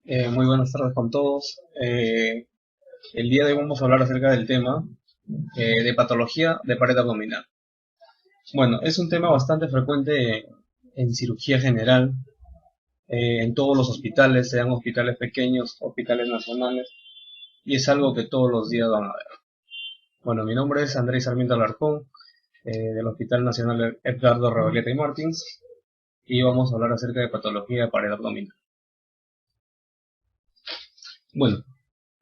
Muy buenas tardes con todos. El día de hoy vamos a hablar acerca del tema de patología de pared abdominal. Bueno, es un tema bastante frecuente en cirugía general, en todos los hospitales, sean hospitales pequeños, hospitales nacionales, y es algo que todos los días van a ver. Bueno, mi nombre es Andrés Sarmiento Alarcón, del Hospital Nacional Edgardo Reboleta y Martins, y vamos a hablar acerca de patología de pared abdominal. Bueno,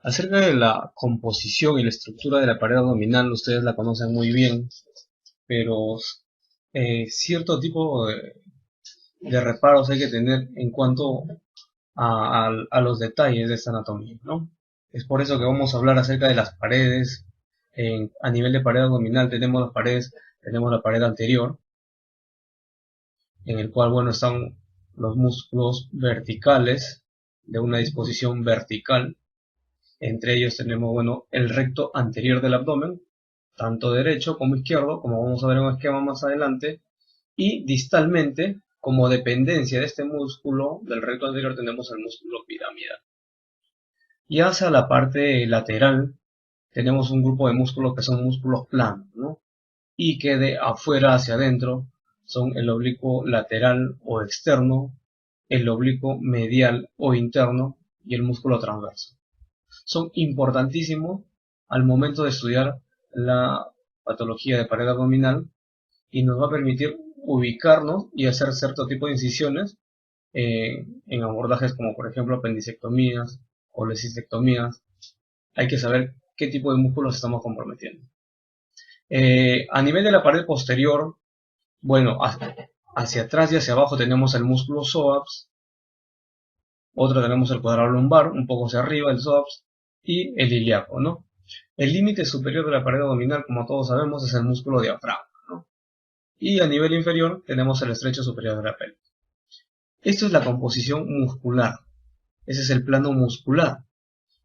acerca de la composición y la estructura de la pared abdominal, ustedes la conocen muy bien, pero cierto tipo de reparos hay que tener en cuanto a los detalles de esta anatomía, ¿no? Es por eso que vamos a hablar acerca de las paredes. A nivel de pared abdominal tenemos las paredes, tenemos la pared anterior, en el cual, bueno, están los músculos verticales de una disposición vertical. Entre ellos tenemos, bueno, el recto anterior del abdomen, tanto derecho como izquierdo, como vamos a ver en un esquema más adelante, y distalmente, como dependencia de este músculo del recto anterior, tenemos el músculo piramidal. Y hacia la parte lateral tenemos un grupo de músculos que son músculos planos, ¿no? Y que de afuera hacia adentro son el oblicuo lateral o externo, el oblicuo medial o interno y el músculo transverso. Son importantísimos al momento de estudiar la patología de pared abdominal y nos va a permitir ubicarnos y hacer cierto tipo de incisiones en abordajes como por ejemplo apendicectomías o lesistectomías. Hay que saber qué tipo de músculos estamos comprometiendo. A nivel de la pared posterior, bueno, hacia atrás y hacia abajo tenemos el músculo psoas, otro tenemos el cuadrado lumbar, un poco hacia arriba el psoas y el ilíaco, ¿no? El límite superior de la pared abdominal, como todos sabemos, es el músculo diafragma, ¿no? Y a nivel inferior tenemos el estrecho superior de la pelvis. Esto es la composición muscular. Ese es el plano muscular.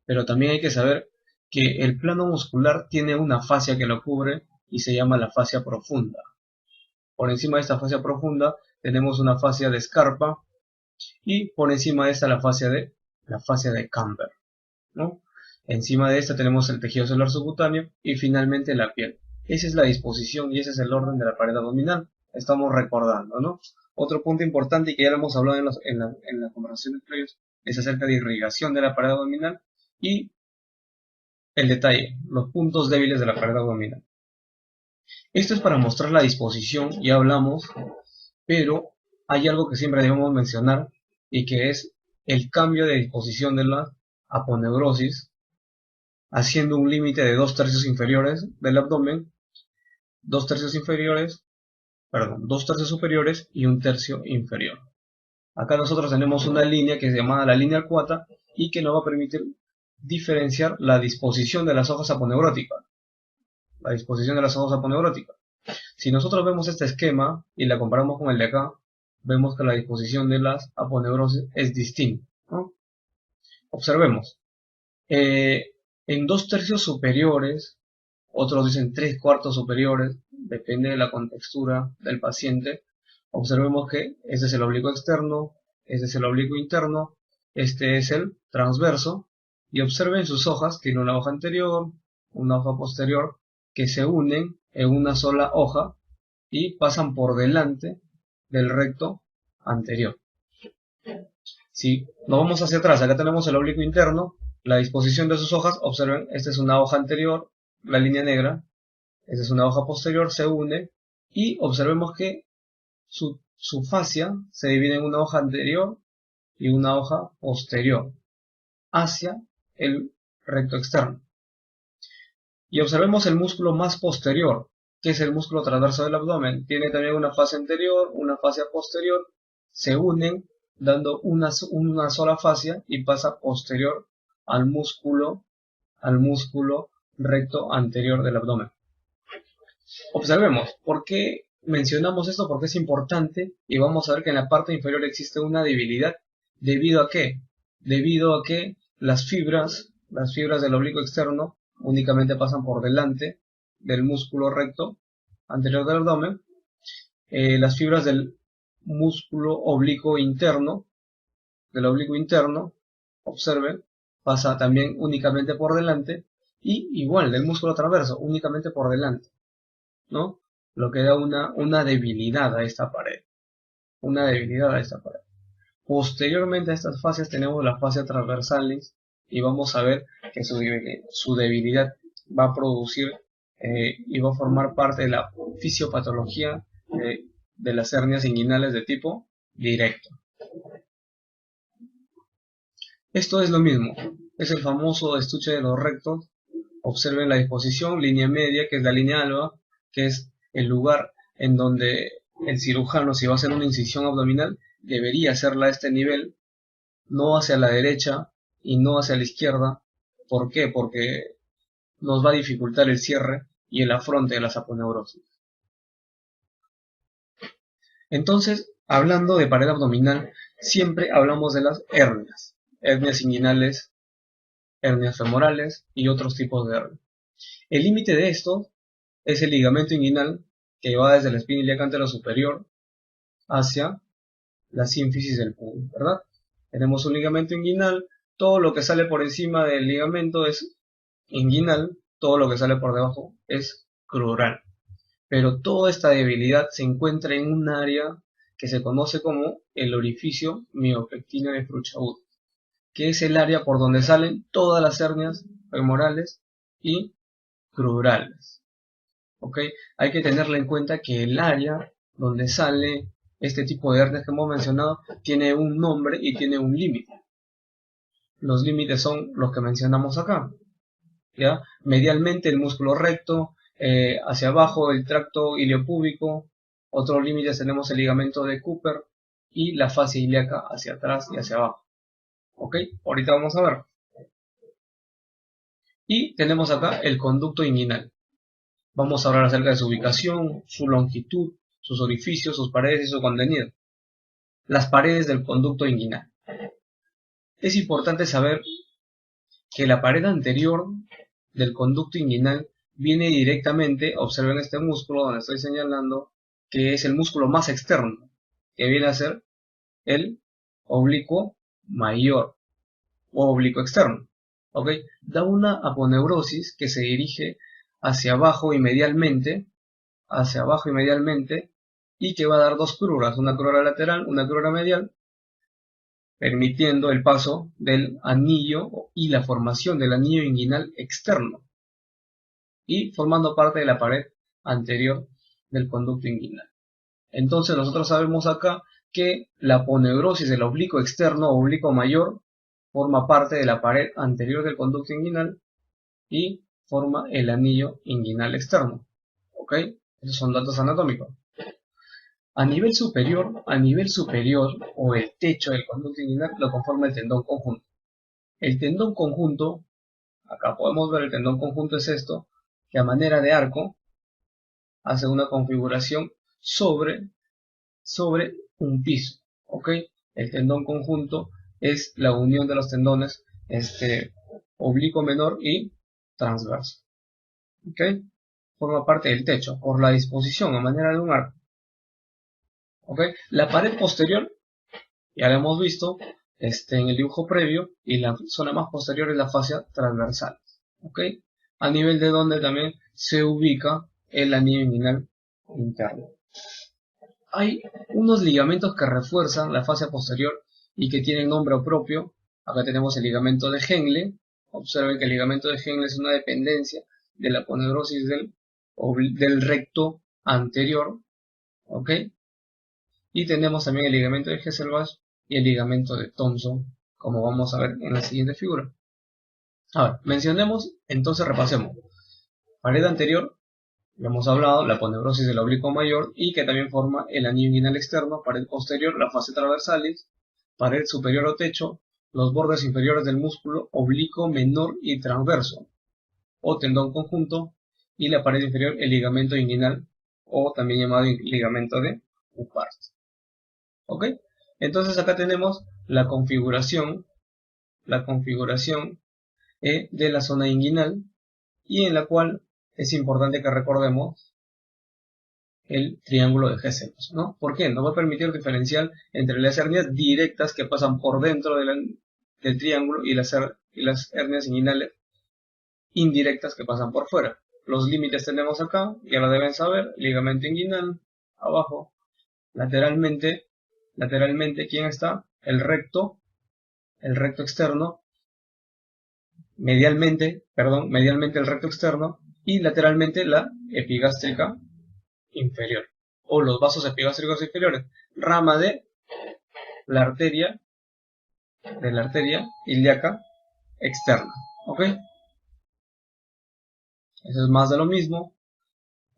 Pero también hay que saber que el plano muscular tiene una fascia que lo cubre y se llama la fascia profunda. Por encima de esta fascia profunda tenemos una fascia de Scarpa y por encima de esta la fascia de Camber, ¿no? Encima de esta tenemos el tejido celular subcutáneo y finalmente la piel. Esa es la disposición y ese es el orden de la pared abdominal. Estamos recordando, ¿no? Otro punto importante y que ya lo hemos hablado en las conversaciones previas es acerca de irrigación de la pared abdominal y el detalle, los puntos débiles de la pared abdominal. Esto es para mostrar la disposición, ya hablamos, pero hay algo que siempre debemos mencionar y que es el cambio de disposición de la aponeurosis, haciendo un límite de 2 tercios inferiores del abdomen, 2 tercios inferiores, perdón, 2 tercios superiores y 1 tercio inferior. Acá nosotros tenemos una línea que es llamada la línea arcuata y que nos va a permitir diferenciar la disposición de las hojas aponeuróticas. La disposición de las hojas aponeuróticas. Si nosotros vemos este esquema y la comparamos con el de acá, vemos que la disposición de las aponeurosis es distinta, ¿no? Observemos. Eh, en 2 tercios superiores, otros dicen 3 cuartos superiores, depende de la contextura del paciente. Observemos que este es el oblicuo externo, este es el oblicuo interno, este es el transverso. Y observen sus hojas, tiene una hoja anterior, una hoja posterior, que se unen en una sola hoja y pasan por delante del recto anterior. Si nos vamos hacia atrás, acá tenemos el oblicuo interno, la disposición de sus hojas, observen, esta es una hoja anterior, la línea negra, esta es una hoja posterior, se une, y observemos que su fascia se divide en una hoja anterior y una hoja posterior, hacia el recto externo. Y observemos el músculo más posterior, que es el músculo transverso del abdomen. Tiene también una fascia anterior, una fascia posterior, se unen dando una sola fascia y pasa posterior al músculo recto anterior del abdomen. Observemos, ¿por qué mencionamos esto? Porque es importante y vamos a ver que en la parte inferior existe una debilidad. ¿Debido a qué? Debido a que las fibras del oblicuo externo únicamente pasan por delante del músculo recto anterior del abdomen. Las fibras del músculo oblicuo interno observen, pasa también únicamente por delante, y igual del músculo transverso, únicamente por delante, ¿no? Lo que da una debilidad a esta pared, una debilidad a esta pared. Posteriormente a estas fascias tenemos las fascias transversales, y vamos a ver que su debilidad va a producir y va a formar parte de la fisiopatología de las hernias inguinales de tipo directo. Esto es lo mismo, es el famoso estuche de los rectos. Observen la disposición, línea media, que es la línea alba, que es el lugar en donde el cirujano, si va a hacer una incisión abdominal, debería hacerla a este nivel, no hacia la derecha y no hacia la izquierda. ¿Por qué? Porque nos va a dificultar el cierre y el afronte de la saponeurosis. Entonces, hablando de pared abdominal, siempre hablamos de las hernias inguinales, hernias femorales y otros tipos de hernias. El límite de esto es el ligamento inguinal, que va desde la espina ilíaca anterior superior hacia la sínfisis del puño, ¿verdad? Tenemos un ligamento inguinal, todo lo que sale por encima del ligamento es inguinal, todo lo que sale por debajo es crural. Pero toda esta debilidad se encuentra en un área que se conoce como el orificio miopectíneo de Fruchaudo, que es el área por donde salen todas las hernias femorales y crurales. ¿Ok? Hay que tenerle en cuenta que el área donde sale este tipo de hernias que hemos mencionado tiene un nombre y tiene un límite. Los límites son los que mencionamos acá, ¿ya? Medialmente el músculo recto, hacia abajo el tracto iliopúbico, otros límites tenemos el ligamento de Cooper y la fascia ilíaca hacia atrás y hacia abajo. ¿Ok? Ahorita vamos a ver. Y tenemos acá el conducto inguinal. Vamos a hablar acerca de su ubicación, su longitud, sus orificios, sus paredes y su contenido. Las paredes del conducto inguinal. Es importante saber que la pared anterior del conducto inguinal viene directamente, observen este músculo donde estoy señalando, que es el músculo más externo, que viene a ser el oblicuo mayor o oblicuo externo. ¿Ok? Da una aponeurosis que se dirige hacia abajo y medialmente, y que va a dar dos cruras, una crura lateral, una crura medial, permitiendo el paso del anillo y la formación del anillo inguinal externo, y formando parte de la pared anterior del conducto inguinal. Entonces nosotros sabemos acá que la aponeurosis del oblicuo externo o oblicuo mayor forma parte de la pared anterior del conducto inguinal y forma el anillo inguinal externo. ¿Ok? Esos son datos anatómicos. A nivel superior o el techo del conducto inguinal lo conforma el tendón conjunto. El tendón conjunto, acá podemos ver el tendón conjunto es esto, que a manera de arco hace una configuración sobre un piso. ¿Ok? El tendón conjunto es la unión de los tendones oblicuo menor y transverso. ¿Ok? Forma parte del techo por la disposición a manera de un arco. ¿Ok? La pared posterior, ya la hemos visto en el dibujo previo, y la zona más posterior es la fascia transversal. ¿Ok? A nivel de donde también se ubica el anillo inguinal interno. Hay unos ligamentos que refuerzan la fascia posterior y que tienen nombre propio. Acá tenemos el ligamento de Henle. Observen que el ligamento de Henle es una dependencia de la aponeurosis del recto anterior. ¿Ok? Y tenemos también el ligamento de Hesselbach y el ligamento de Thompson, como vamos a ver en la siguiente figura. Ahora, mencionemos, entonces repasemos. Pared anterior, lo hemos hablado, la aponeurosis del oblicuo mayor y que también forma el anillo inguinal externo. Pared posterior, la fascia transversalis. Pared superior o techo, los bordes inferiores del músculo oblicuo menor y transverso o tendón conjunto, y la pared inferior, el ligamento inguinal o también llamado ligamento de Huppert. ¿Ok? Entonces acá tenemos la configuración de la zona inguinal, y en la cual es importante que recordemos el triángulo de Hesselbach, ¿no? ¿Por qué? Nos va a permitir diferenciar entre las hernias directas que pasan por dentro de del triángulo y las hernias inguinales indirectas que pasan por fuera. Los límites tenemos acá, ya lo deben saber, ligamento inguinal, abajo, lateralmente, ¿quién está? El recto externo, medialmente el recto externo y lateralmente la epigástrica inferior o los vasos epigástricos inferiores, rama de la arteria ilíaca externa, ¿ok? Eso es más de lo mismo.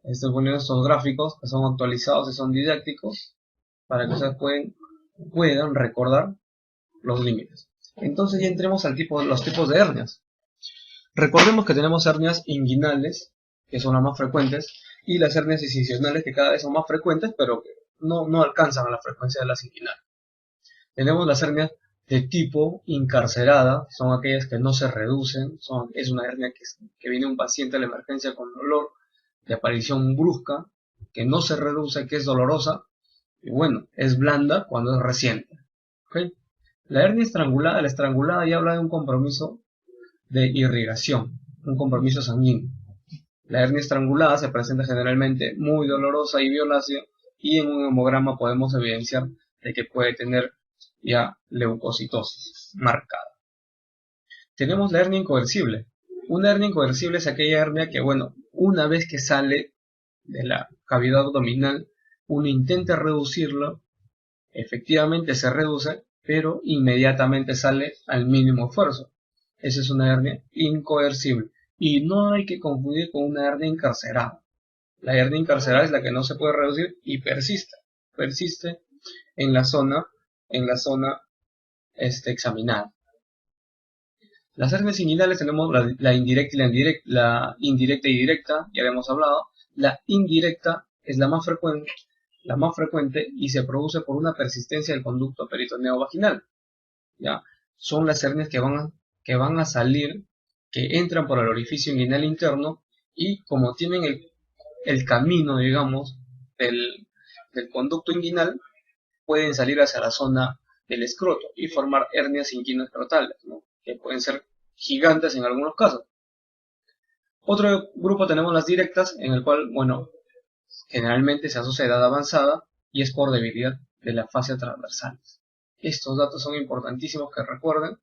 Estoy poniendo estos gráficos que son actualizados y son didácticos para que ustedes puedan recordar los límites. Entonces ya entremos al los tipos de hernias. Recordemos que tenemos hernias inguinales, que son las más frecuentes, y las hernias incisionales, que cada vez son más frecuentes, pero que no alcanzan a la frecuencia de las inguinales. Tenemos las hernias de tipo incarcerada, son aquellas que no se reducen, es una hernia que viene un paciente a la emergencia con dolor de aparición brusca, que no se reduce, que es dolorosa, y bueno, es blanda cuando es reciente. ¿Okay? La hernia estrangulada, ya habla de un compromiso de irrigación, un compromiso sanguíneo. La hernia estrangulada se presenta generalmente muy dolorosa y violácea, y en un hemograma podemos evidenciar de que puede tener ya leucocitosis marcada. Tenemos la hernia incoercible. Una hernia incoercible es aquella hernia que, bueno, una vez que sale de la cavidad abdominal, uno intenta reducirlo, efectivamente se reduce, pero inmediatamente sale al mínimo esfuerzo. Esa es una hernia incoercible. Y no hay que confundir con una hernia encarcerada. La hernia encarcerada es la que no se puede reducir y persiste en la zona examinada. Las hernias inguinales tenemos la indirecta y la indirecta y directa, ya hemos hablado. La indirecta es la más frecuente y se produce por una persistencia del conducto peritoneo vaginal. ¿Ya? Son las hernias que van a salir, que entran por el orificio inguinal interno y como tienen el camino, digamos, del conducto inguinal, pueden salir hacia la zona del escroto y formar hernias inguinoescrotales, ¿no? Que pueden ser gigantes en algunos casos. Otro grupo tenemos las directas, en el cual, bueno, generalmente se asocia a edad avanzada y es por debilidad de la fascia transversales. Estos datos son importantísimos que recuerden.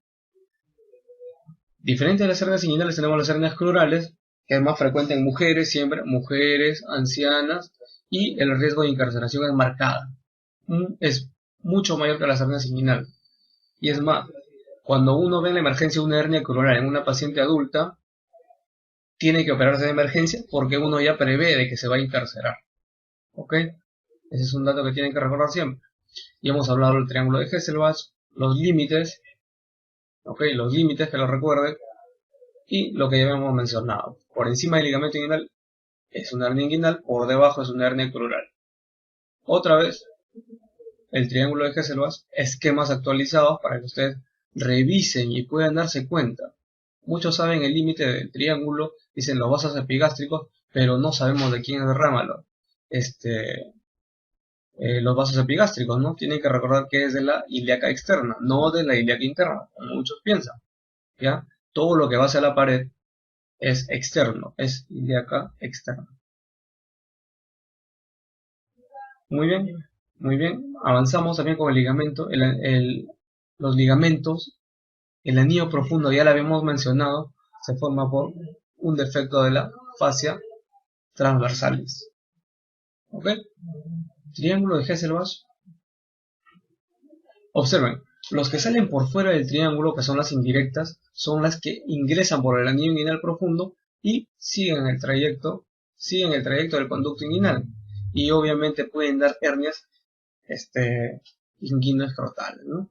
Diferente de las hernias inguinales tenemos las hernias crurales, que es más frecuente en mujeres, siempre mujeres, ancianas, y el riesgo de incarceración es marcada. Es mucho mayor que las hernias inguinales. Y es más, cuando uno ve en la emergencia una hernia crural en una paciente adulta, tiene que operarse de emergencia porque uno ya prevé de que se va a encarcerar. ¿Ok? Ese es un dato que tienen que recordar siempre. Y hemos hablado del triángulo de Hesselbach, los límites, ¿ok? Los límites, que lo recuerden, y lo que ya hemos mencionado. Por encima del ligamento inguinal es una hernia inguinal, por debajo es una hernia crural. Otra vez, el triángulo de Hesselbach, esquemas actualizados para que ustedes revisen y puedan darse cuenta. Muchos saben el límite del triángulo, dicen los vasos epigástricos, pero no sabemos de quién es el rámalo. Los vasos epigástricos, ¿no? Tienen que recordar que es de la ilíaca externa, no de la ilíaca interna, como muchos piensan. ¿Ya? Todo lo que va hacia la pared es externo, es ilíaca externa. Muy bien. Avanzamos también con el ligamento, los ligamentos. El anillo profundo, ya lo habíamos mencionado, se forma por un defecto de la fascia transversalis. ¿Ok? Triángulo de Hesselbach. Observen, los que salen por fuera del triángulo, que son las indirectas, son las que ingresan por el anillo inguinal profundo y siguen el trayecto del conducto inguinal. Y obviamente pueden dar hernias inguinoescrotales, ¿no?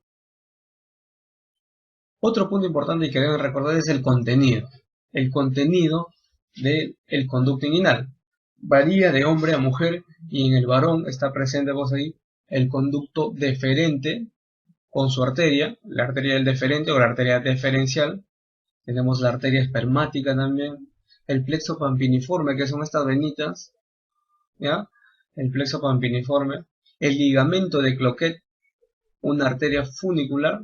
Otro punto importante que deben recordar es el contenido. El contenido del conducto inguinal varía de hombre a mujer y en el varón está presente ahí el conducto deferente con su arteria, la arteria del deferente o la arteria deferencial. Tenemos la arteria espermática también, el plexo pampiniforme, que son estas venitas, ¿ya? El plexo pampiniforme, el ligamento de Cloquet, una arteria funicular,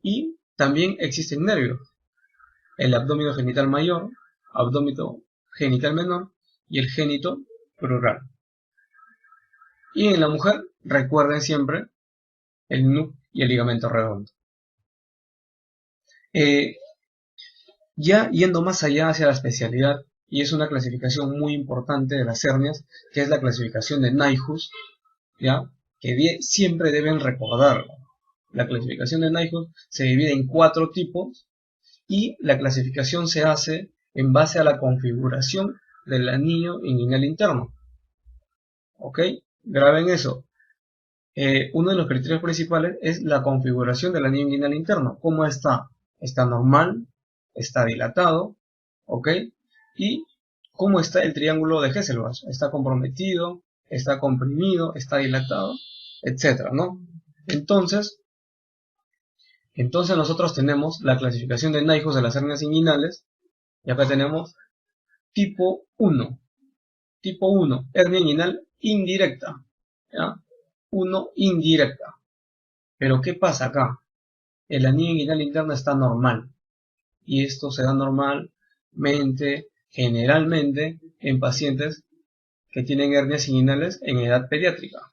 y también existen nervios. El abdómeno genital mayor, abdómeno genital menor y el génito plural. Y en la mujer, recuerden siempre el NUC y el ligamento redondo. Ya yendo más allá hacia la especialidad, y es una clasificación muy importante de las hernias, que es la clasificación de Nyhus, ¿ya? Que siempre deben recordarlo. La clasificación de Nyhus se divide en 4 tipos y la clasificación se hace en base a la configuración del anillo inguinal interno. ¿Ok? Graben eso. Uno de los criterios principales es la configuración del anillo inguinal interno. ¿Cómo está? ¿Está normal? ¿Está dilatado? ¿Ok? Y cómo está el triángulo de Hesselbach. ¿Está comprometido? ¿Está comprimido? ¿Está dilatado? Etcétera, ¿no? Entonces nosotros tenemos la clasificación de Nyhus de las hernias inguinales. Y acá tenemos tipo 1. Tipo 1, hernia inguinal indirecta. ¿Ya? 1 indirecta. Pero ¿qué pasa acá? El anillo inguinal interno está normal. Y esto se da normalmente, generalmente, en pacientes que tienen hernias inguinales en edad pediátrica.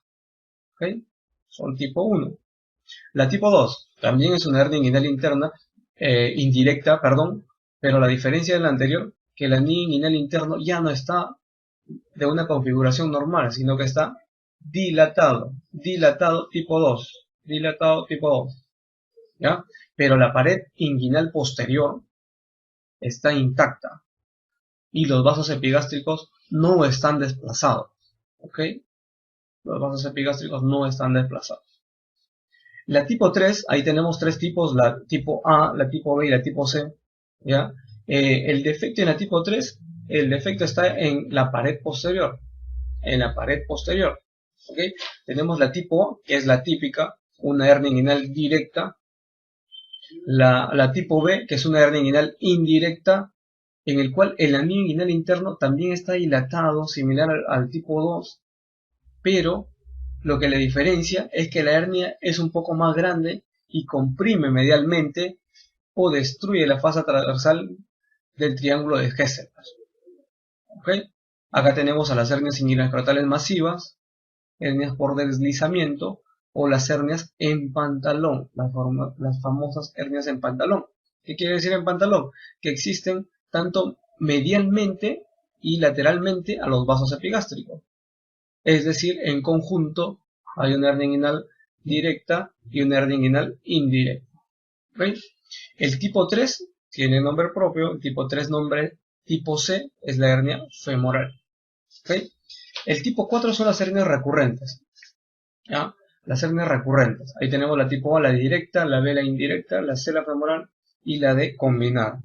¿Okay? Son tipo 1. La tipo 2 también es una hernia inguinal interna, indirecta, perdón, pero la diferencia de la anterior, que el anillo inguinal interno ya no está de una configuración normal, sino que está dilatado tipo 2, dilatado tipo 2, ¿ya? Pero la pared inguinal posterior está intacta y los vasos epigástricos no están desplazados, ¿ok? Los vasos epigástricos no están desplazados. La tipo 3, ahí tenemos 3 tipos, la tipo A, la tipo B y la tipo C, ¿ya? El defecto en la tipo 3, el defecto está en la pared posterior, ¿ok? Tenemos la tipo A, que es la típica, una hernia inguinal directa, la tipo B, que es una hernia inguinal indirecta, en el cual el anillo inguinal interno también está dilatado, similar al tipo 2, pero lo que le diferencia es que la hernia es un poco más grande y comprime medialmente o destruye la fasa transversal del triángulo de Hesselbach. ¿Okay? Acá tenemos a las hernias inguinal-escrotales masivas, hernias por deslizamiento o las hernias en pantalón, las famosas hernias en pantalón. ¿Qué quiere decir en pantalón? Que existen tanto medialmente y lateralmente a los vasos epigástricos. Es decir, en conjunto hay una hernia inguinal directa y una hernia inguinal indirecta. ¿Okay? El tipo 3 tiene nombre propio, el tipo 3 nombre tipo C es la hernia femoral. ¿Okay? El tipo 4 son las hernias recurrentes. ¿Ya? Las hernias recurrentes. Ahí tenemos la tipo A, la directa, la B, la indirecta, la C, la femoral y la D, combinada.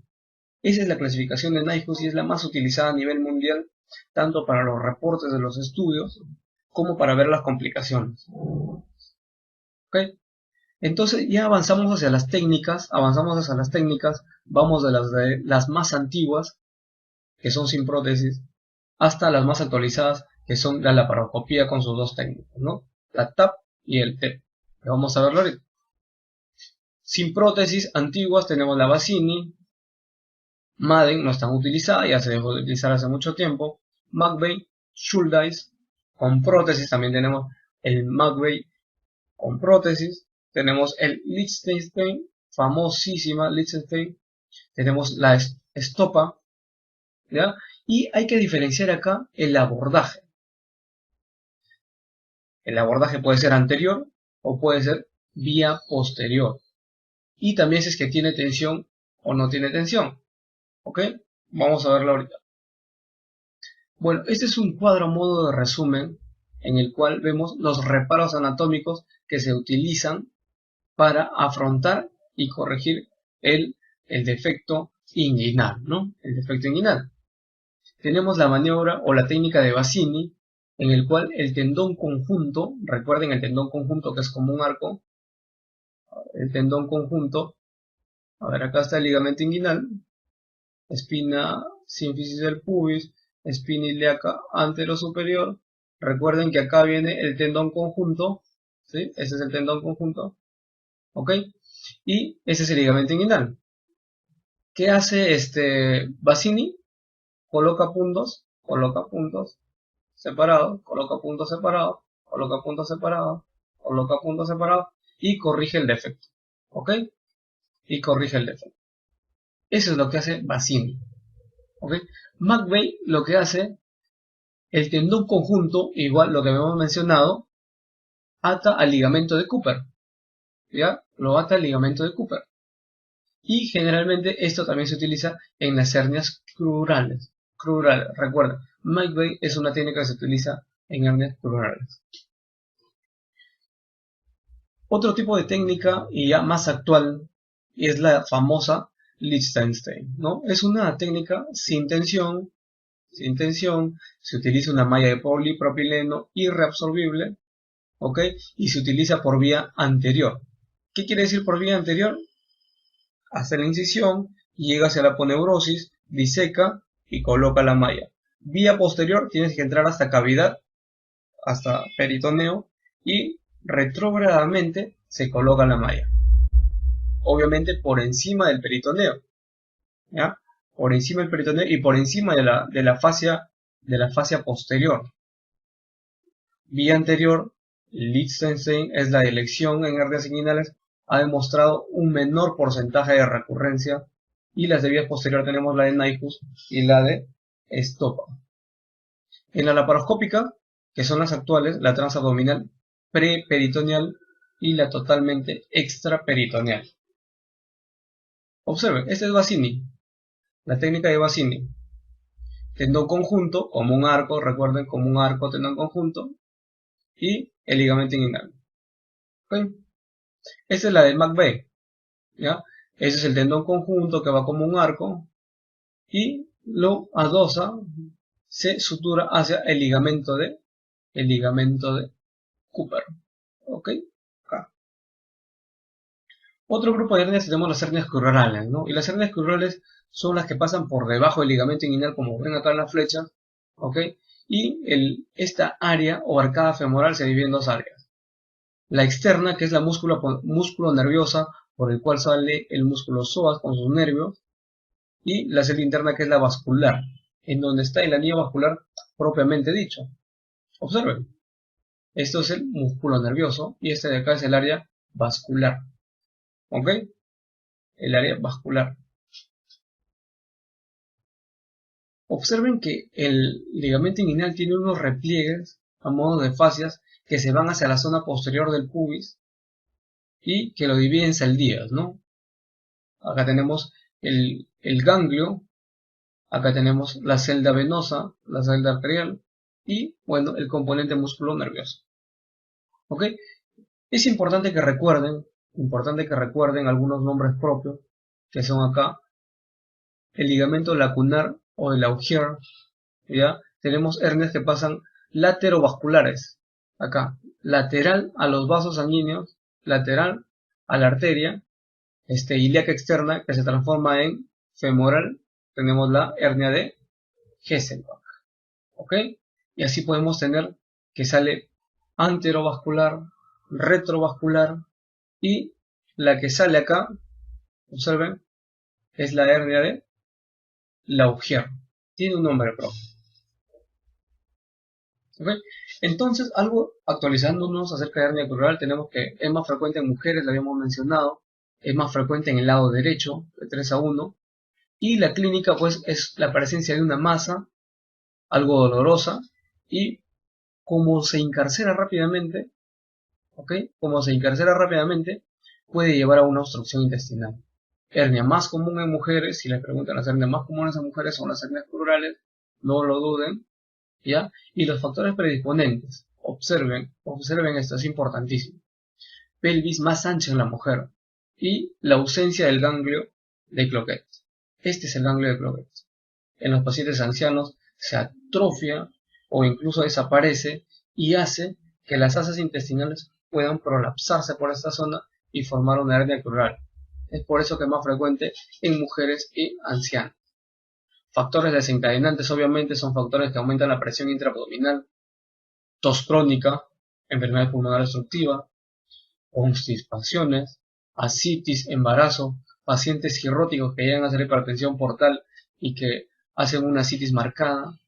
Esa es la clasificación de Nyhus y es la más utilizada a nivel mundial, tanto para los reportes de los estudios como para ver las complicaciones. ¿Okay? Entonces ya avanzamos hacia las técnicas, vamos de las más antiguas, que son sin prótesis, hasta las más actualizadas, que son la laparoscopía con sus 2 técnicas, ¿no? La TAP y el TEP, que vamos a verlo ahorita. Sin prótesis antiguas tenemos la Bassini, Madden no están utilizadas, ya se dejó de utilizar hace mucho tiempo, McVeigh, Schuldeis, con prótesis también tenemos el McVeigh con prótesis, tenemos el Liechtenstein, famosísima Liechtenstein, tenemos la Stopa, ¿ya? Y hay que diferenciar acá el abordaje. El abordaje puede ser anterior o puede ser vía posterior. Y también si es que tiene tensión o no tiene tensión. ¿Ok? Vamos a verlo ahorita. Bueno, este es un cuadro a modo de resumen en el cual vemos los reparos anatómicos que se utilizan para afrontar y corregir el defecto inguinal, ¿no? El defecto inguinal. Tenemos la maniobra o la técnica de Bassini, en el cual el tendón conjunto, recuerden el tendón conjunto que es como un arco, el tendón conjunto, a ver, acá está el ligamento inguinal, espina sínfisis del pubis, espina ilíaca anterosuperior. Recuerden que acá viene el tendón conjunto, ¿sí? Este es el tendón conjunto, ¿ok? Y ese es el ligamento inguinal. ¿Qué hace Bassini? Coloca puntos separados, coloca puntos separados, coloca puntos separados, coloca puntos separados y corrige el defecto. ¿Ok? Y corrige el defecto. Eso es lo que hace Bassini. ¿Ok? McVeigh lo que hace, el tendón conjunto, igual lo que hemos mencionado, ata al ligamento de Cooper. ¿Ya? Lo ata al ligamento de Cooper. Y generalmente esto también se utiliza en las hernias crurales. Recuerda, McVeigh es una técnica que se utiliza en hernias crurales. Otro tipo de técnica, y ya más actual, es la famosa Liechtenstein, ¿no? Es una técnica sin tensión, se utiliza una malla de polipropileno irreabsorbible, ¿ok? Y se utiliza por vía anterior. ¿Qué quiere decir por vía anterior? Hace la incisión, llega hacia la aponeurosis, diseca y coloca la malla. Vía posterior tienes que entrar hasta cavidad, hasta peritoneo, y retrógradamente se coloca la malla. Obviamente por encima del peritoneo, ¿ya? Por encima del peritoneo y por encima de la fascia posterior. Vía anterior, Liechtenstein es la elección en hernias inguinales, ha demostrado un menor porcentaje de recurrencia, y las de vía posterior tenemos la de Nyquist y la de Stoppa. En la laparoscópica, que son las actuales, la transabdominal preperitoneal y la totalmente extraperitoneal. Observen, este es Bassini, la técnica de Bassini. Tendón conjunto, como un arco, recuerden, como un arco, tendón conjunto, y el ligamento inguinal. ¿Okay? Esta es la de McVeigh, ¿ya? Ese es el tendón conjunto que va como un arco y lo adosa, se sutura hacia el ligamento de Cooper. ¿Ok? Acá. Otro grupo de hernias tenemos las hernias crurales, ¿no? Y las hernias crurales son las que pasan por debajo del ligamento inguinal, como ven acá en la flecha, ¿ok? Y esta área o arcada femoral se divide en dos áreas. La externa, que es la músculo nerviosa, por el cual sale el músculo psoas con sus nervios, y la celda interna, que es la vascular, en donde está el anillo vascular propiamente dicho. Observen, esto es el músculo nervioso y este de acá es el área vascular. ¿Ok? El área vascular. Observen que el ligamento inguinal tiene unos repliegues a modo de fascias que se van hacia la zona posterior del pubis y que lo dividen en celdías, ¿no? Acá tenemos el ganglio, acá tenemos la celda venosa, la celda arterial y, bueno, el componente músculo nervioso. ¿Ok? Es importante que recuerden algunos nombres propios que son acá. El ligamento lacunar o el Auger, ¿ya? Tenemos hernias que pasan laterovasculares, acá, lateral a los vasos sanguíneos, lateral a la arteria, ilíaca externa que se transforma en femoral, tenemos la hernia de Hesselbach, ¿ok? Y así podemos tener que sale anterovascular, retrovascular, y la que sale acá, observen, es la hernia de Laugier. Tiene un nombre propio. ¿Okay? Entonces, algo actualizándonos acerca de hernia crural, tenemos que es más frecuente en mujeres, lo habíamos mencionado, es más frecuente en el lado derecho, de 3-1, y la clínica pues es la presencia de una masa, algo dolorosa, y como se encarcera rápidamente, ¿ok? Como se encarcera rápidamente, puede llevar a una obstrucción intestinal. Hernia más común en mujeres, si les preguntan las hernias más comunes en mujeres son las hernias crurales, no lo duden, ¿ya? Y los factores predisponentes, observen esto, es importantísimo. Pelvis más ancha en la mujer y la ausencia del ganglio de Cloquet. Este es el ganglio de Cloquet. En los pacientes ancianos se atrofia o incluso desaparece y hace que las asas intestinales puedan prolapsarse por esta zona y formar una hernia crural. Es por eso que es más frecuente en mujeres y ancianos. Factores desencadenantes obviamente son factores que aumentan la presión intraabdominal, tos crónica, enfermedad pulmonar obstructiva, constipaciones, ascitis, embarazo, pacientes cirróticos que llegan a hacer hipertensión portal y que hacen una ascitis marcada,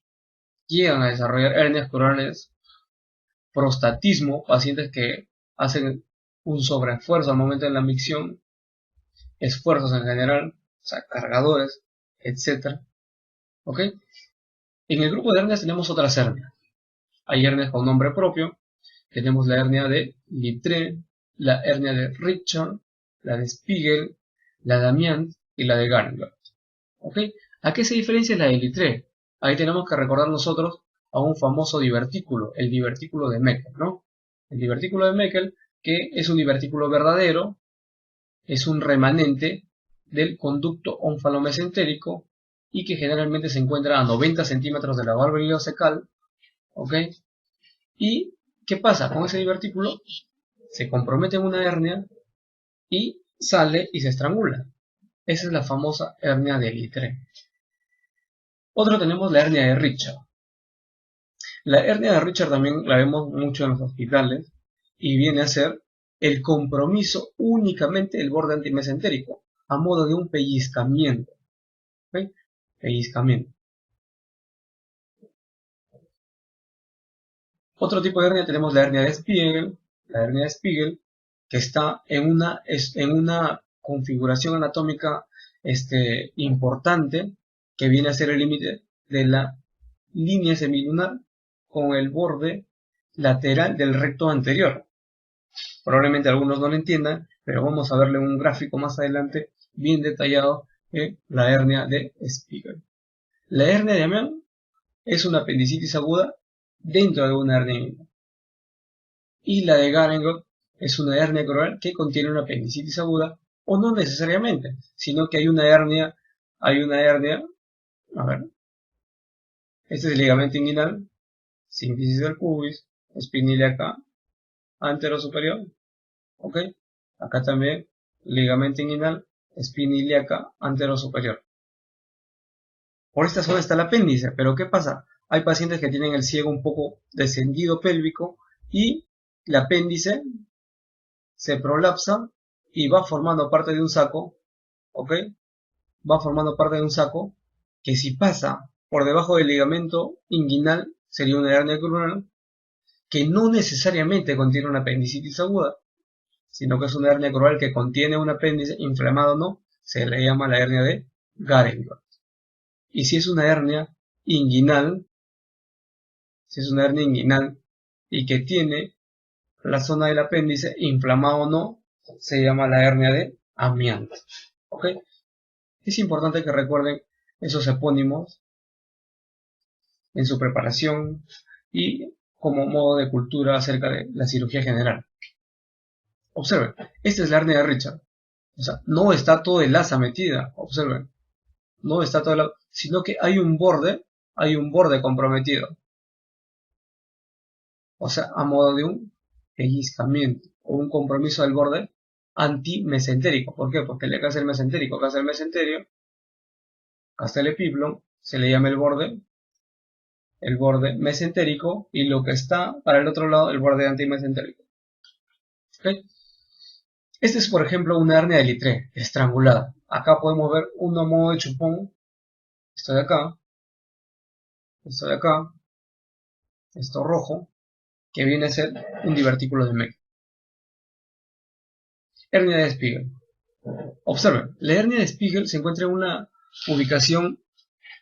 llegan a desarrollar hernias corales, prostatismo, pacientes que hacen un sobreesfuerzo al momento de la micción, esfuerzos en general, o sea, cargadores, etc. ¿Ok? En el grupo de hernias tenemos otras hernias. Hay hernias con nombre propio. Tenemos la hernia de Littré, la hernia de Richard, la de Spiegel, la de Amiens y la de Garengard. ¿Ok? ¿A qué se diferencia la de Littré? Ahí tenemos que recordar nosotros a un famoso divertículo, el divertículo de Meckel, ¿no? El divertículo de Meckel, que es un divertículo verdadero, es un remanente del conducto onfalomesentérico y que generalmente se encuentra a 90 centímetros de la válvula ileocecal, ¿ok? ¿Y qué pasa? Con ese divertículo se compromete en una hernia y sale y se estrangula. Esa es la famosa hernia de Littré. Otro tenemos la hernia de Richard. La hernia de Richard también la vemos mucho en los hospitales y viene a ser el compromiso únicamente del borde antimesentérico a modo de un pellizcamiento. ¿Okay? Pellizcamiento. Otro tipo de hernia tenemos la hernia de Spiegel. La hernia de Spiegel que está en una configuración anatómica importante que viene a ser el límite de la línea semilunar con el borde lateral del recto anterior. Probablemente algunos no lo entiendan, pero vamos a verle un gráfico más adelante bien detallado en la hernia de Spiegel. La hernia de Amiens es una apendicitis aguda dentro de una hernia inguinal. Y la de Garengard es una hernia coronar que contiene una apendicitis aguda, o no necesariamente, sino que hay una hernia, a ver, este es el ligamento inguinal, sínfisis del pubis, espina ilíaca anterosuperior, ¿ok? Acá también ligamento inguinal, espina ilíaca anterosuperior. Por esta zona está el apéndice, pero ¿qué pasa? Hay pacientes que tienen el ciego un poco descendido pélvico y el apéndice se prolapsa y va formando parte de un saco, ¿ok? Va formando parte de un saco que si pasa por debajo del ligamento inguinal sería una hernia coronar que no necesariamente contiene una apendicitis aguda, sino que es una hernia coronar que contiene un apéndice inflamado o no, se le llama la hernia de Garengard. Y si es una hernia inguinal, y que tiene la zona del apéndice inflamado o no, se llama la hernia de Amiens. ¿Ok? Es importante que recuerden esos epónimos en su preparación y como modo de cultura acerca de la cirugía general. Observen, esta es la hernia de Richard. O sea, no está todo el asa metida, observen. No está todo el asa, sino que hay un borde comprometido. O sea, a modo de un pellizcamiento o un compromiso del borde antimesentérico. ¿Por qué? Porque le hace el mesentérico, acá hace el mesenterio, acá está el epiplon, se le llama el borde mesentérico, y lo que está para el otro lado, el borde antimesentérico. ¿Okay? Este es, por ejemplo, una hernia de Littré, estrangulada. Acá podemos ver uno a modo de chupón, esto de acá, esto rojo, que viene a ser un divertículo de Meckel. Hernia de Spiegel. Observen, la hernia de Spiegel se encuentra en una ubicación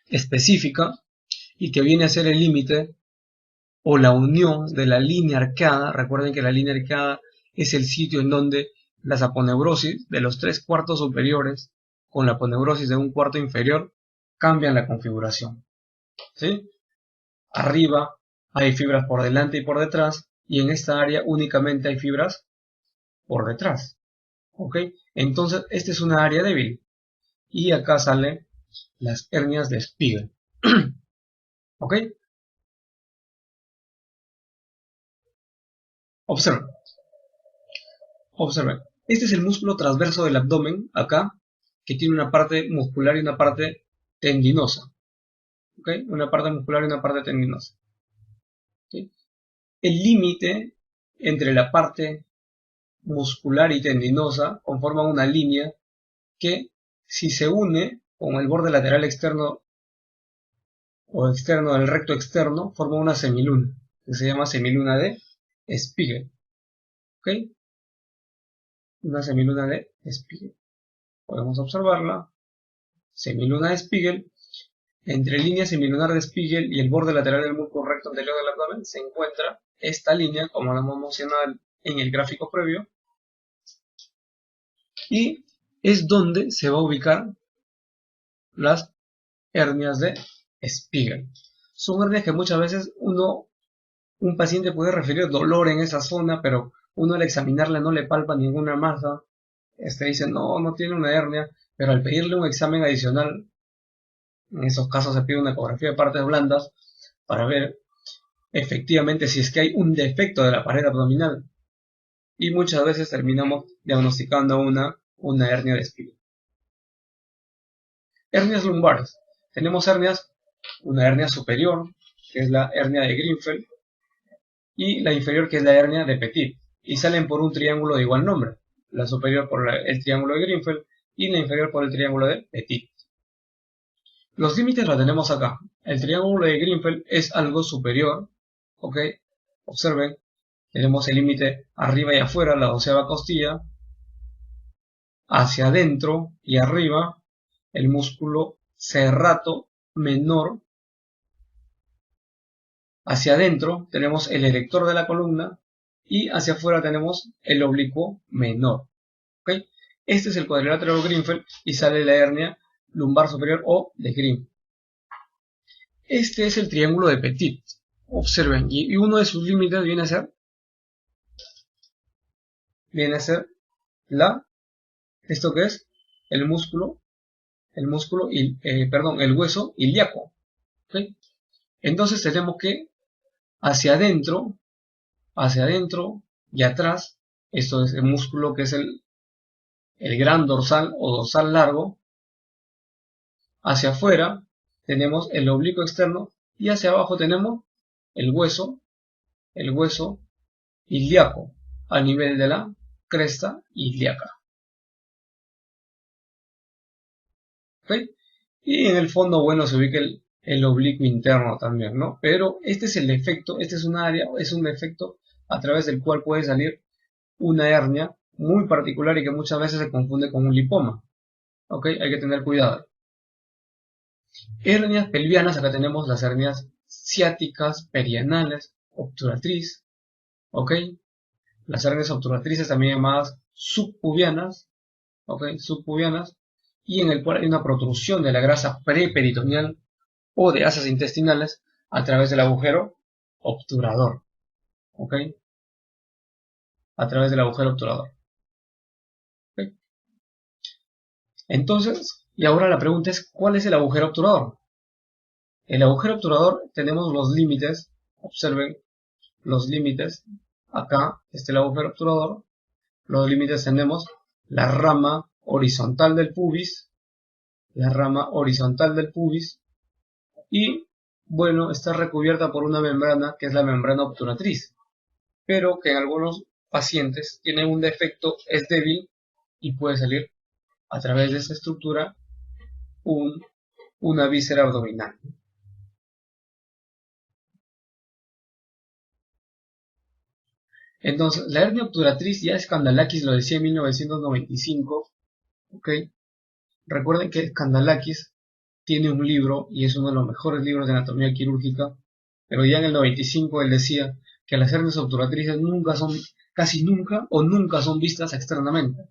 específica y que viene a ser el límite o la unión de la línea arcada. Recuerden que la línea arcada es el sitio en donde las aponeurosis de los 3/4 superiores con la aponeurosis de un cuarto inferior cambian la configuración. ¿Sí? Arriba hay fibras por delante y por detrás, y en esta área únicamente hay fibras por detrás. ¿Ok? Entonces, esta es una área débil. Y acá salen las hernias de Spiegel. ¿Ok? Observen. Observen. Este es el músculo transverso del abdomen, acá, que tiene una parte muscular y una parte tendinosa. ¿Ok? Una parte muscular y una parte tendinosa. ¿Ok? El límite entre la parte muscular y tendinosa conforman una línea que, si se une con el borde lateral externo o externo del recto externo, forma una semiluna, que se llama semiluna de Spiegel. ¿Ok? Una semiluna de Spiegel. Podemos observarla. Semiluna de Spiegel. Entre línea semilunar de Spiegel y el borde lateral del músculo recto anterior del abdomen se encuentra esta línea, como la hemos mencionado en el gráfico previo, y es donde se va a ubicar las hernias de Spiegel. Son hernias que muchas veces un paciente puede referir dolor en esa zona, pero uno al examinarla no le palpa ninguna masa. Dice, no tiene una hernia, pero al pedirle un examen adicional, en esos casos se pide una ecografía de partes blandas para ver efectivamente si es que hay un defecto de la pared abdominal. Y muchas veces terminamos diagnosticando una hernia de Spiegel. Hernias lumbares. Tenemos una hernia superior, que es la hernia de Greenfeld, y la inferior, que es la hernia de Petit, y salen por un triángulo de igual nombre, la superior por el triángulo de Greenfeld y la inferior por el triángulo de Petit. Los límites los tenemos acá. El triángulo de Greenfeld es algo superior, ¿ok? Observen, tenemos el límite arriba y afuera, la 12ª costilla, hacia adentro y arriba, el músculo serrato menor. Hacia adentro tenemos el erector de la columna y hacia afuera tenemos el oblicuo menor. ¿Okay? Este es el cuadrilátero de Greenfeld y sale la hernia lumbar superior o de Green. Este es el triángulo de Petit. Observen, y uno de sus límites viene a ser ¿esto qué es? El hueso ilíaco. ¿Okay? Entonces tenemos que hacia adentro y atrás, esto es el músculo que es el gran dorsal o dorsal largo. Hacia afuera tenemos el oblicuo externo y hacia abajo tenemos el hueso ilíaco a nivel de la cresta ilíaca. ¿Okay? Y en el fondo, bueno, se ubica el oblicuo interno también, ¿no? Pero este es el defecto, este es un defecto a través del cual puede salir una hernia muy particular y que muchas veces se confunde con un lipoma. ¿Ok? Hay que tener cuidado. Hernias pelvianas, acá tenemos las hernias ciáticas, perianales, obturatriz. ¿Ok? Las hernias obturatrices, también llamadas subpubianas. ¿Ok? Subpubianas. Y en el cual hay una protrusión de la grasa preperitoneal o de asas intestinales a través del agujero obturador. ¿Ok? A través del agujero obturador. ¿Ok? Entonces, y ahora la pregunta es, ¿cuál es el agujero obturador? El agujero obturador, tenemos los límites, observen los límites, acá está el agujero obturador, los límites tenemos la rama horizontal del pubis, y bueno, está recubierta por una membrana que es la membrana obturatriz, pero que en algunos pacientes tiene un defecto, es débil y puede salir a través de esa estructura una víscera abdominal. Entonces, la hernia obturatriz ya Skandalakis lo decía en 1995, ¿ok? Recuerden que Skandalakis tiene un libro y es uno de los mejores libros de anatomía quirúrgica, pero ya en el 95 él decía que las hernias obturatrices casi nunca o nunca son vistas externamente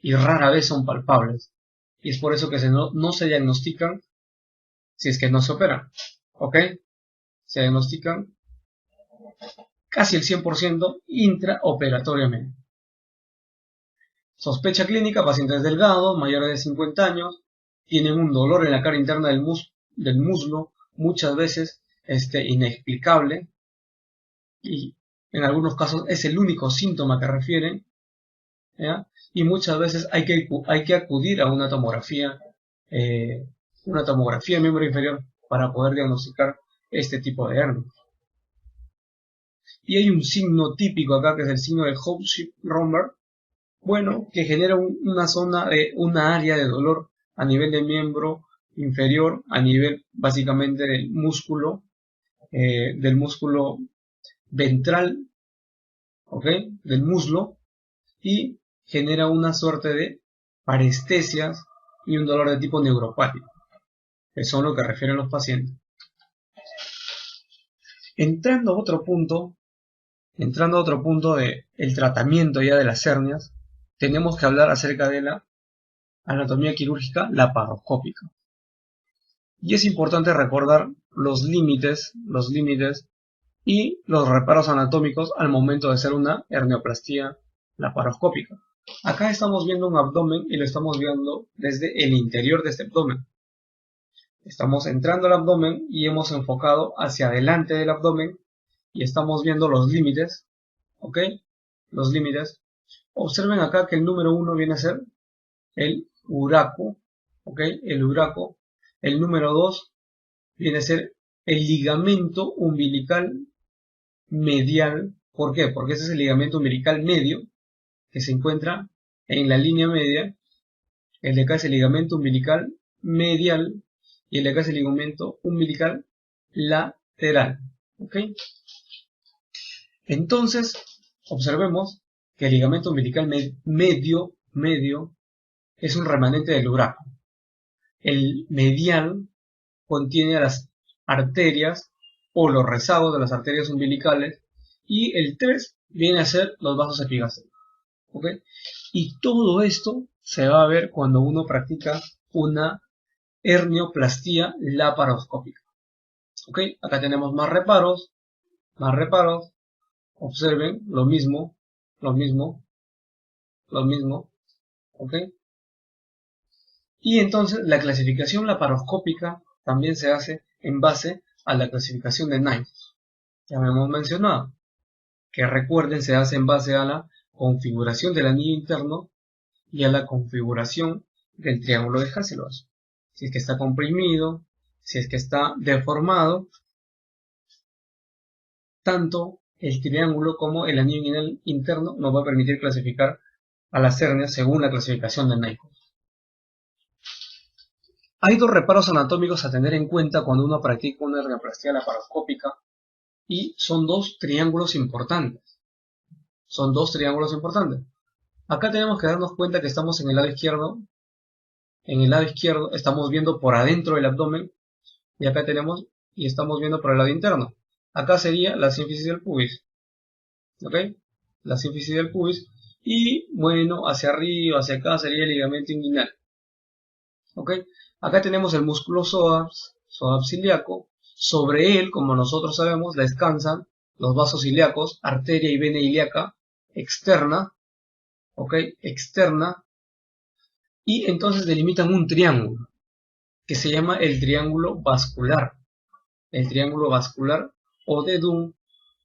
y rara vez son palpables. Y es por eso que no se diagnostican si es que no se operan, ¿ok? Se diagnostican casi el 100% intraoperatoriamente. Sospecha clínica, pacientes delgados, mayores de 50 años, tienen un dolor en la cara interna del muslo, muchas veces inexplicable, y en algunos casos es el único síntoma que refieren, ¿ya? Y muchas veces hay que acudir a una tomografía de miembro inferior para poder diagnosticar este tipo de hernia. Y hay un signo típico acá que es el signo de Hopship-Romberg, Bueno, que genera una área de dolor a nivel del miembro inferior, a nivel básicamente del músculo ventral, ¿ok? Del muslo, y genera una suerte de parestesias y un dolor de tipo neuropático, que son lo que refieren los pacientes. Entrando a otro punto, de el tratamiento ya de las hernias, tenemos que hablar acerca de la anatomía quirúrgica laparoscópica. Y es importante recordar los límites y los reparos anatómicos al momento de hacer una hernioplastia laparoscópica. Acá estamos viendo un abdomen y lo estamos viendo desde el interior de este abdomen. Estamos entrando al abdomen y hemos enfocado hacia adelante del abdomen y estamos viendo los límites, ¿ok? Los límites. Observen acá que el número 1 viene a ser el uraco, ¿ok? El uraco. El número 2 viene a ser el ligamento umbilical medial. ¿Por qué? Porque ese es el ligamento umbilical medio que se encuentra en la línea media. El de acá es el ligamento umbilical medial y el de acá es el ligamento umbilical lateral. ¿Ok? Entonces, observemos que el ligamento umbilical medio es un remanente del uraco. El medial contiene a las arterias o los rezagos de las arterias umbilicales y el 3 viene a ser los vasos epigastrio. ¿Ok? Y todo esto se va a ver cuando uno practica una hernioplastia laparoscópica. ¿Ok? Acá tenemos más reparos. Observen lo mismo. ¿Ok? Y entonces la clasificación laparoscópica también se hace en base a la clasificación de Knight. Ya me hemos mencionado que, recuerden, se hace en base a la configuración del anillo interno y a la configuración del triángulo de Hasselbalch. Si es que está comprimido, si es que está deformado, tanto el triángulo como el anillo inguinal interno nos va a permitir clasificar a las hernias según la clasificación de Nyquist. Hay dos reparos anatómicos a tener en cuenta cuando uno practica una hernioplastia laparoscópica y son dos triángulos importantes. Acá tenemos que darnos cuenta que estamos en el lado izquierdo. En el lado izquierdo estamos viendo por adentro del abdomen y acá estamos viendo por el lado interno. Acá sería la sínfisis del pubis. ¿Ok? La sínfisis del pubis. Y bueno, hacia arriba, hacia acá sería el ligamento inguinal. ¿Ok? Acá tenemos el músculo psoas ilíaco. Sobre él, como nosotros sabemos, descansan los vasos ilíacos, arteria y vena ilíaca externa. ¿Ok? Externa. Y entonces delimitan un triángulo que se llama el triángulo vascular. El triángulo vascular o de Dunn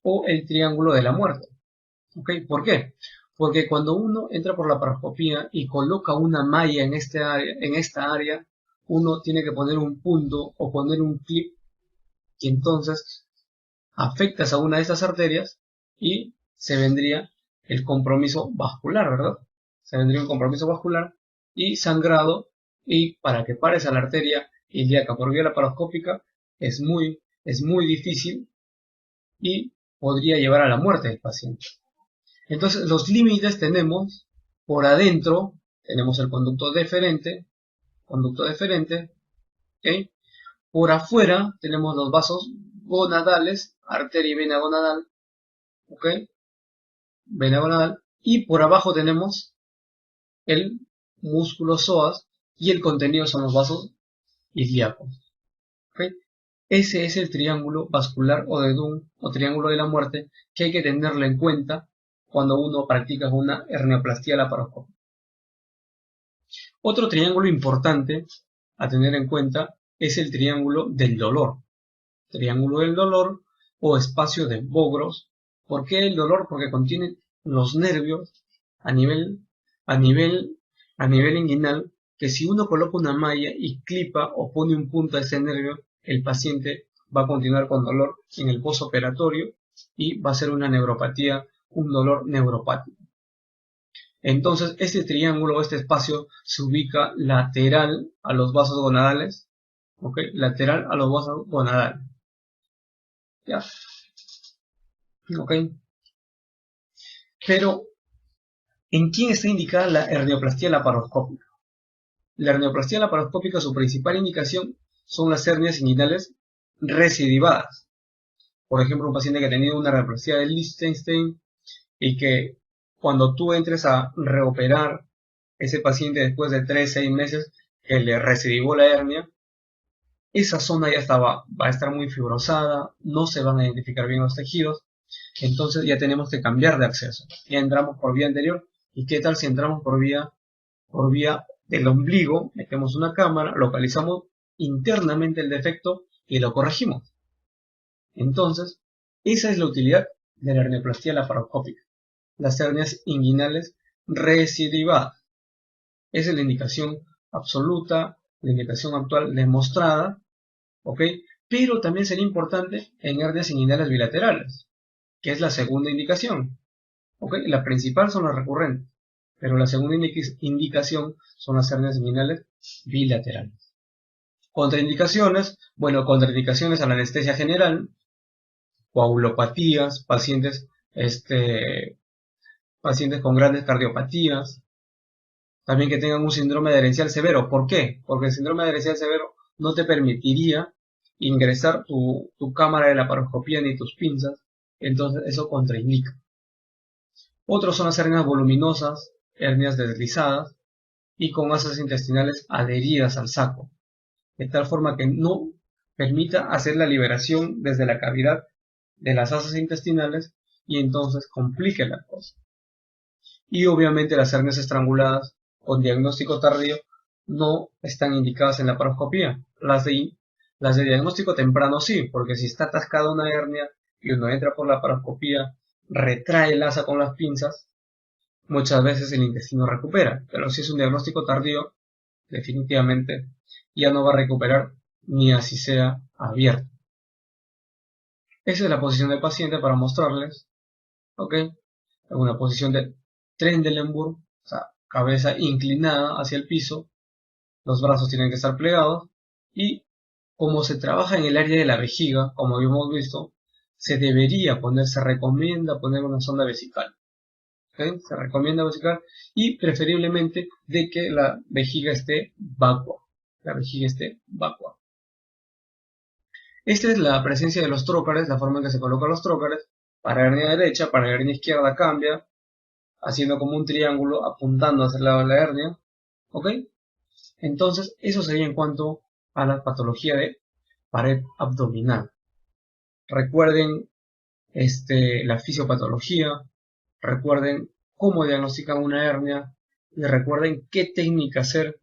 o el triángulo de la muerte. ¿Ok? ¿Por qué? Porque cuando uno entra por la laparoscopía y coloca una malla en esta área, uno tiene que poner un punto o poner un clip que entonces afectas a una de estas arterias y se vendría el compromiso vascular, ¿verdad? Se vendría un compromiso vascular y sangrado, y para que pares a la arteria ilíaca por vía laparoscópica es muy difícil y podría llevar a la muerte del paciente. Entonces, los límites tenemos: por adentro tenemos el conducto deferente, ¿okay? Por afuera tenemos los vasos gonadales, arteria y vena gonadal, ¿ok? Vena gonadal, y por abajo tenemos el músculo psoas y el contenido son los vasos ilíacos, ¿ok? Ese es el triángulo vascular o de Dunn o triángulo de la muerte que hay que tenerlo en cuenta cuando uno practica una hernioplastia laparoscópica. Otro triángulo importante a tener en cuenta es el triángulo del dolor. Triángulo del dolor o espacio de Bogros. ¿Por qué el dolor? Porque contiene los nervios a nivel inguinal, que si uno coloca una malla y clipa o pone un punto a ese nervio, el paciente va a continuar con dolor en el postoperatorio y va a ser una neuropatía, un dolor neuropático. Entonces, este triángulo, este espacio, se ubica lateral a los vasos gonadales, ¿ok? Lateral a los vasos gonadales, ¿ya? ¿Ok? Pero, ¿en quién está indicada la hernioplastia laparoscópica? La hernioplastia laparoscópica, su principal indicación son las hernias inguinales recidivadas. Por ejemplo, un paciente que ha tenido una hernioplastia de Liechtenstein y que cuando tú entres a reoperar ese paciente después de 3-6 meses que le recidivó la hernia, esa zona ya va a estar muy fibrosada, no se van a identificar bien los tejidos, entonces ya tenemos que cambiar de acceso. Ya entramos por vía anterior, ¿y qué tal si entramos por vía del ombligo? Metemos una cámara, localizamos internamente el defecto y lo corregimos. Entonces, esa es la utilidad de la hernioplastia laparoscópica, las hernias inguinales recidivadas. Esa es la indicación absoluta, la indicación actual demostrada, ¿ok? Pero también sería importante en hernias inguinales bilaterales, que es la segunda indicación, ¿ok? La principal son las recurrentes, pero la segunda indicación son las hernias inguinales bilaterales. Contraindicaciones, bueno, contraindicaciones a la anestesia general, coagulopatías, pacientes con grandes cardiopatías, también que tengan un síndrome adherencial severo. ¿Por qué? Porque el síndrome adherencial severo no te permitiría ingresar tu cámara de laparoscopía ni tus pinzas, entonces eso contraindica. Otros son las hernias voluminosas, hernias deslizadas y con masas intestinales adheridas al saco, de tal forma que no permita hacer la liberación desde la cavidad de las asas intestinales y entonces complique la cosa. Y obviamente las hernias estranguladas con diagnóstico tardío no están indicadas en la laparoscopía. Las de diagnóstico temprano sí, porque si está atascada una hernia y uno entra por la laparoscopía, retrae el asa con las pinzas, muchas veces el intestino recupera. Pero si es un diagnóstico tardío, definitivamente ya no va a recuperar ni así sea abierto. Esa es la posición del paciente para mostrarles, ¿ok? En una posición de Trendelenburg, o sea, cabeza inclinada hacia el piso, los brazos tienen que estar plegados y como se trabaja en el área de la vejiga, como habíamos visto, se recomienda poner una sonda vesical. ¿Okay? Se recomienda vesical y preferiblemente de que la vejiga esté vacua. La vejiga esté vacua. Esta es la presencia de los trócares, la forma en que se colocan los trócares. Para hernia derecha, para hernia izquierda cambia, haciendo como un triángulo apuntando hacia el lado de la hernia. ¿Ok? Entonces, eso sería en cuanto a la patología de pared abdominal. Recuerden la fisiopatología, recuerden cómo diagnostican una hernia y recuerden qué técnica hacer,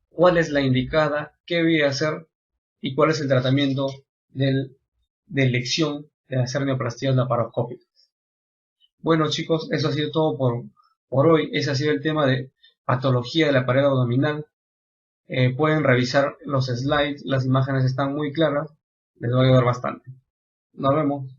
cuál es la indicada, qué voy a hacer y cuál es el tratamiento de elección de las hernioplastías laparoscópicas. Bueno chicos, eso ha sido todo por hoy. Ese ha sido el tema de patología de la pared abdominal. Pueden revisar los slides, las imágenes están muy claras, les va a ayudar bastante. Nos vemos.